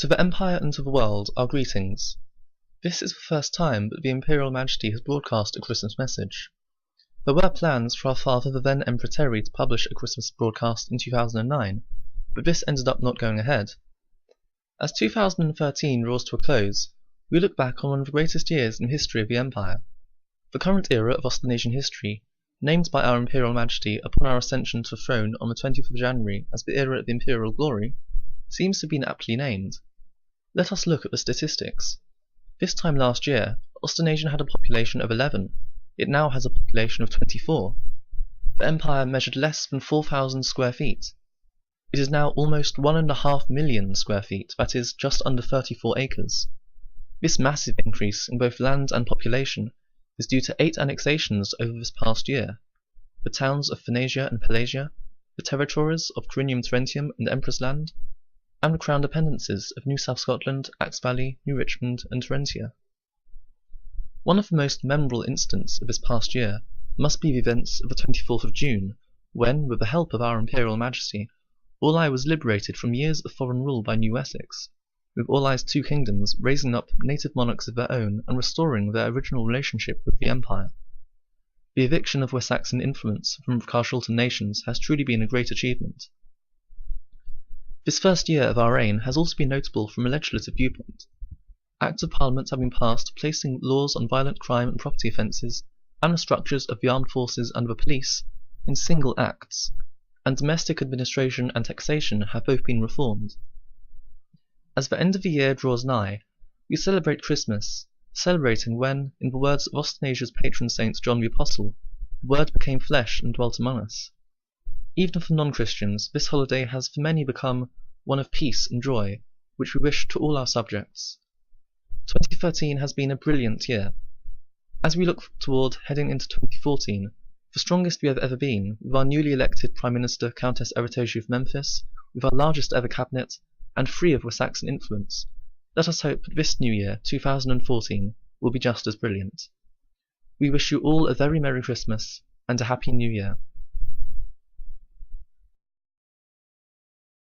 To the Empire and to the world, our greetings. This is the first time that the Imperial Majesty has broadcast a Christmas message. There were plans for our father the then Emperor Terry to publish a Christmas broadcast in 2009, but this ended up not going ahead. As 2013 draws to a close, we look back on one of the greatest years in the history of the Empire. The current era of Austenasian history, named by our Imperial Majesty upon our ascension to the throne on the 20th of January as the era of Imperial glory, seems to have been aptly named. Let us look at the statistics. This time last year, Austenasia had a population of 11. It now has a population of 24. The empire measured less than 4,000 square feet. It is now almost 1.5 million square feet, that is, just under 34 acres. This massive increase in both land and population is due to 8 annexations over this past year: the towns of Austenasia and Pelagia, the territories of Corinium Terentium and Empress Land, and the crown dependencies of New South Scotland, Axe Valley, New Richmond, and Terentia. One of the most memorable incidents of this past year must be the events of the 24th of June, when, with the help of our Imperial Majesty, Orlais was liberated from years of foreign rule by New Wessex, with Orlais' 2 kingdoms raising up native monarchs of their own and restoring their original relationship with the Empire. The eviction of West Saxon influence from the Carshalton nations has truly been a great achievement. This first year of our reign has also been notable from a legislative viewpoint. Acts of Parliament have been passed placing laws on violent crime and property offences, and the structures of the armed forces and the police, in single acts, and domestic administration and taxation have both been reformed. As the end of the year draws nigh, we celebrate Christmas, celebrating when, in the words of Austenasia's patron saint John the Apostle, the Word became flesh and dwelt among us. Even for non-Christians, this holiday has for many become one of peace and joy, which we wish to all our subjects. 2013 has been a brilliant year. As we look toward heading into 2014, the strongest we have ever been, with our newly elected Prime Minister Countess Eritoshi of Memphis, with our largest ever cabinet, and free of West Saxon influence, let us hope that this new year, 2014, will be just as brilliant. We wish you all a very Merry Christmas and a Happy New Year.